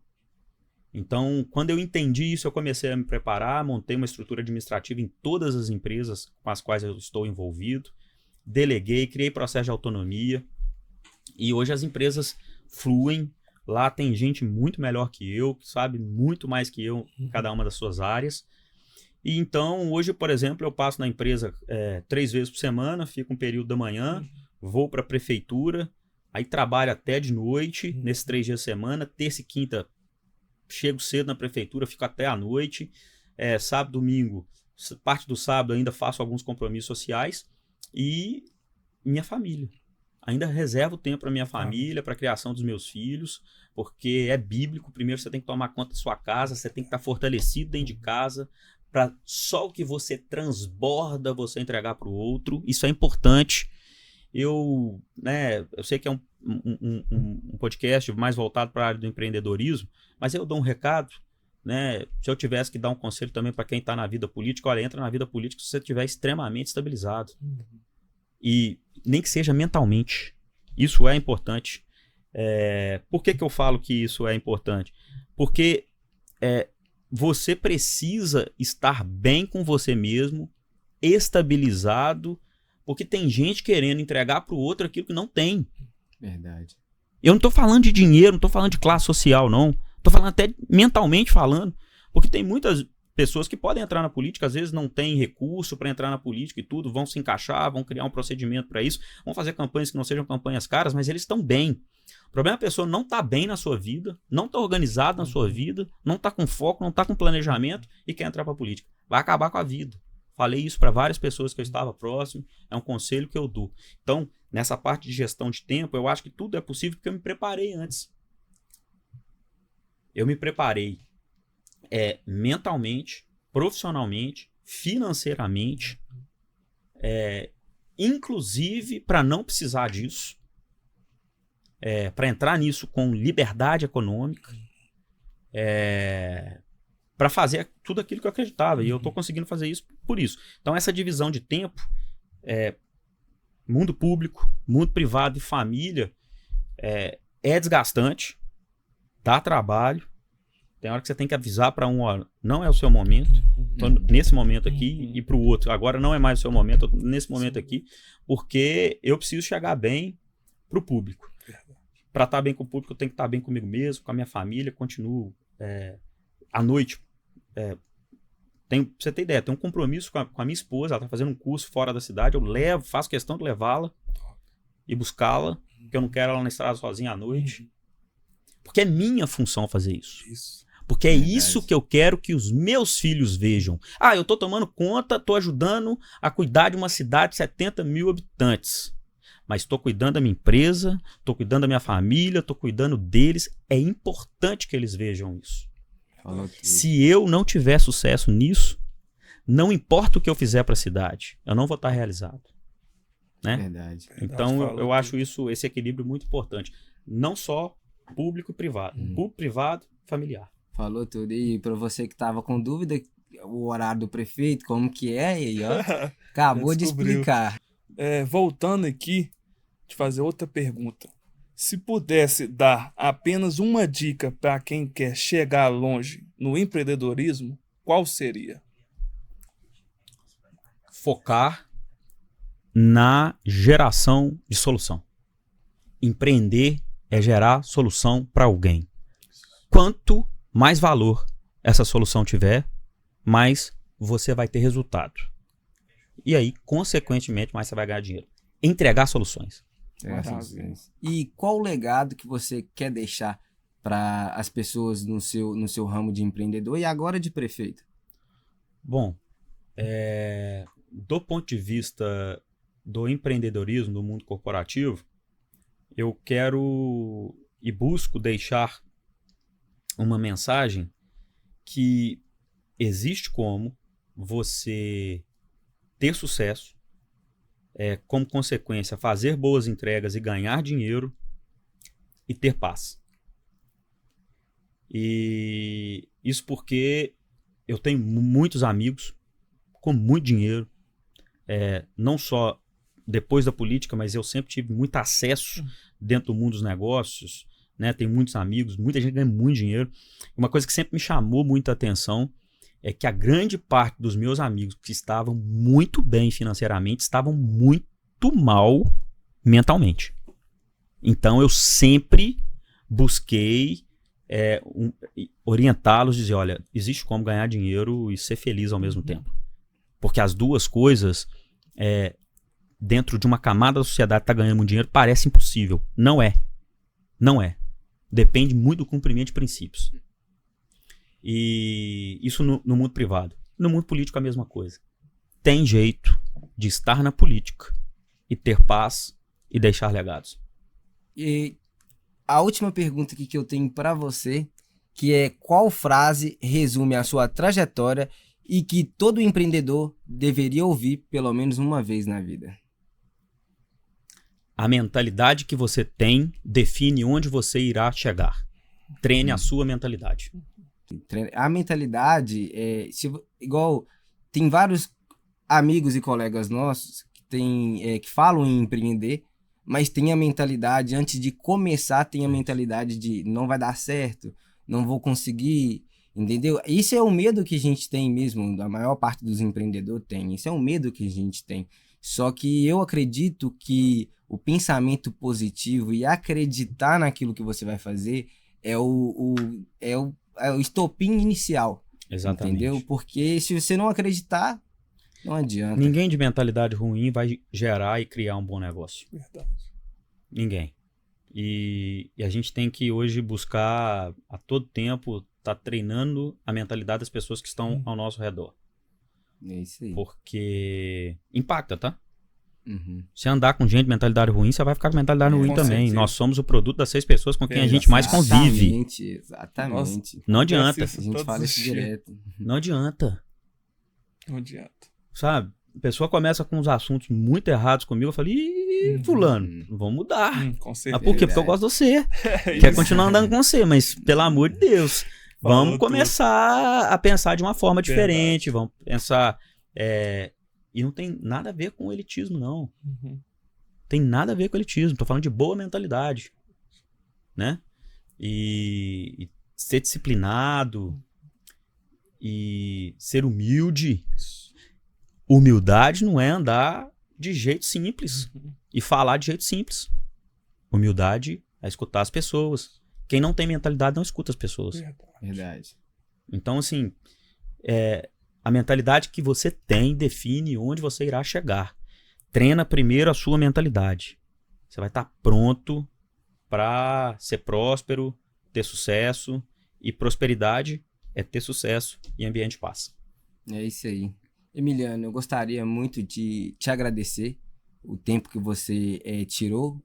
S3: Então, quando eu entendi isso, eu comecei a me preparar, montei uma estrutura administrativa em todas as empresas com as quais eu estou envolvido, deleguei, criei processo de autonomia, e hoje as empresas fluem. Lá tem gente muito melhor que eu, que sabe muito mais que eu em cada uma das suas áreas. E então, hoje, por exemplo, eu passo na empresa 3 vezes por semana, fico um período da manhã, vou para a prefeitura, aí trabalho até de noite, nesses 3 dias da semana, terça e quinta chego cedo na prefeitura, fico até à noite, sábado, domingo, parte do sábado ainda faço alguns compromissos sociais e minha família. Ainda reservo tempo para minha família, para a criação dos meus filhos, porque é bíblico. Primeiro você tem que tomar conta da sua casa, você tem que estar fortalecido dentro de casa, para só o que você transborda você entregar para o outro. Isso é importante. Eu sei que é um podcast mais voltado para a área do empreendedorismo, mas eu dou um recado, né? Se eu tivesse que dar um conselho também para quem está na vida política, olha, entra na vida política se você estiver extremamente estabilizado. E nem que seja mentalmente. Isso é importante. Por que eu falo que isso é importante? Porque você precisa estar bem com você mesmo, estabilizado, porque tem gente querendo entregar para o outro aquilo que não tem.
S2: Verdade.
S3: Eu não estou falando de dinheiro, não estou falando de classe social, não. Estou falando até mentalmente falando. Porque tem muitas pessoas que podem entrar na política, às vezes não têm recurso para entrar na política e tudo, vão se encaixar, vão criar um procedimento para isso, vão fazer campanhas que não sejam campanhas caras, mas eles estão bem. O problema é a pessoa não está bem na sua vida, não está organizada na sua vida, não está com foco, não está com planejamento e quer entrar para a política. Vai acabar com a vida. Falei isso para várias pessoas que eu estava próximo, é um conselho que eu dou. Então, nessa parte de gestão de tempo, eu acho que tudo é possível porque eu me preparei antes. Eu me preparei mentalmente, profissionalmente, financeiramente, inclusive para não precisar disso, para entrar nisso com liberdade econômica, para fazer tudo aquilo que eu acreditava. E eu estou conseguindo fazer isso por isso. Então, essa divisão de tempo, mundo público, mundo privado e família, é desgastante, dá trabalho. Tem hora que você tem que avisar para olha, não é o seu momento, tô nesse momento aqui, e para o outro, agora não é mais o seu momento, tô nesse momento aqui, porque eu preciso chegar bem para o público. Para estar bem com o público, eu tenho que estar bem comigo mesmo, com a minha família, continuo à noite. Pra você ter ideia, tem um compromisso com a minha esposa, ela está fazendo um curso fora da cidade, eu faço questão de levá-la e buscá-la, porque eu não quero ela na estrada sozinha à noite. Porque é minha função fazer isso. Porque é isso que eu quero que os meus filhos vejam. Eu tô tomando conta, tô ajudando a cuidar de uma cidade de 70 mil habitantes. Mas tô cuidando da minha empresa, tô cuidando da minha família, tô cuidando deles. É importante que eles vejam isso. Se eu não tiver sucesso nisso, não importa o que eu fizer para a cidade, eu não vou estar realizado. Né?
S2: Verdade.
S3: Então eu acho esse equilíbrio muito importante. Não só público e privado. Público, privado, familiar.
S2: Falou tudo. E para você que tava com dúvida, o horário do prefeito, como que é, e ó, acabou de explicar.
S1: Voltando aqui, te fazer outra pergunta. Se pudesse dar apenas uma dica para quem quer chegar longe no empreendedorismo, qual seria?
S3: focar na geração de solução. Empreender é gerar solução para alguém. Quanto mais valor essa solução tiver, mais você vai ter resultado. E aí, consequentemente, mais você vai ganhar dinheiro. Entregar soluções.
S2: E qual o legado que você quer deixar para as pessoas no seu ramo de empreendedor e agora de prefeito?
S3: Bom, do ponto de vista do empreendedorismo, do mundo corporativo, eu quero e busco deixar uma mensagem que existe como você ter sucesso, como consequência, fazer boas entregas e ganhar dinheiro e ter paz. E isso porque eu tenho muitos amigos com muito dinheiro, não só depois da política, mas eu sempre tive muito acesso dentro do mundo dos negócios, né? Tenho muitos amigos, muita gente ganha muito dinheiro. Uma coisa que sempre me chamou muita atenção é que a grande parte dos meus amigos que estavam muito bem financeiramente estavam muito mal mentalmente. Então eu sempre busquei orientá-los, dizer, olha, existe como ganhar dinheiro e ser feliz ao mesmo tempo. Porque as duas coisas, dentro de uma camada da sociedade que está ganhando muito dinheiro, parece impossível. Não é. Não é. Depende muito do cumprimento de princípios. E isso no mundo privado. No mundo político a mesma coisa. Tem jeito de estar na política e ter paz e deixar legados.
S2: E a última pergunta aqui que eu tenho para você, que é: qual frase resume a sua trajetória e que todo empreendedor deveria ouvir pelo menos uma vez na vida?
S3: A mentalidade que você tem define onde você irá chegar. Treine a sua mentalidade.
S2: A mentalidade igual tem vários amigos e colegas nossos que falam em empreender, mas tem a mentalidade, antes de começar, tem a mentalidade de não vai dar certo, não vou conseguir, entendeu? Isso é o medo que a gente tem mesmo, a maior parte dos empreendedores tem, isso é um medo que a gente tem. Só que eu acredito que o pensamento positivo e acreditar naquilo que você vai fazer é o estopim inicial.
S3: Exatamente.
S2: Entendeu? Porque se você não acreditar, não adianta.
S3: Ninguém de mentalidade ruim vai gerar e criar um bom negócio.
S1: Verdade.
S3: Ninguém. E a gente tem que hoje buscar a todo tempo estar treinando a mentalidade das pessoas que estão ao nosso redor.
S2: É isso aí.
S3: Porque impacta, tá?
S2: Uhum.
S3: Se andar com gente de mentalidade ruim, você vai ficar com mentalidade ruim também.
S1: certeza.
S3: Nós somos o produto das 6 pessoas com quem a gente mais convive.
S2: Exatamente.
S3: Não adianta.
S2: A gente fala isso direto.
S3: Não adianta.
S1: Não adianta.
S3: Sabe? A pessoa começa com uns assuntos muito errados comigo. Eu falei, ih, fulano, vamos mudar.
S1: Com
S3: Mas
S1: certeza.
S3: por quê? Porque eu gosto de você. Quero continuar andando com você, mas pelo amor de Deus,
S1: Falou
S3: vamos começar a pensar de uma forma diferente. Vamos pensar... E não tem nada a ver com elitismo, não. Tem nada a ver com elitismo. Tô falando de boa mentalidade. Né? E ser disciplinado. E ser humilde. Humildade não é andar de jeito simples. E falar de jeito simples. Humildade é escutar as pessoas. Quem não tem mentalidade não escuta as pessoas.
S2: Verdade.
S3: Então, assim... A mentalidade que você tem define onde você irá chegar. Treina primeiro a sua mentalidade. Você vai estar pronto para ser próspero, ter sucesso. E prosperidade é ter sucesso e ambiente de paz.
S2: É isso aí. Emiliano, eu gostaria muito de te agradecer o tempo que você tirou.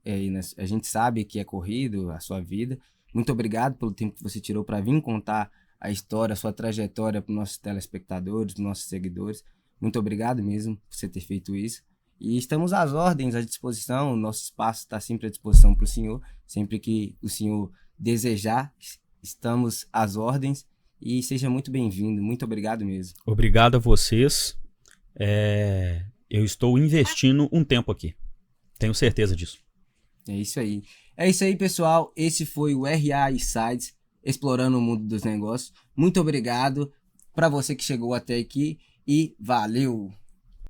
S2: A gente sabe que é corrido a sua vida. Muito obrigado pelo tempo que você tirou para vir contar a história, a sua trajetória para os nossos telespectadores, para os nossos seguidores. Muito obrigado mesmo por você ter feito isso. E estamos às ordens, à disposição. O nosso espaço está sempre à disposição para o senhor. Sempre que o senhor desejar, estamos às ordens. E seja muito bem-vindo. Muito obrigado mesmo.
S3: Obrigado a vocês. Eu estou investindo um tempo aqui. Tenho certeza disso.
S2: É isso aí. É isso aí, pessoal. Esse foi o RA Insights, explorando o mundo dos negócios. Muito obrigado para você que chegou até aqui e valeu!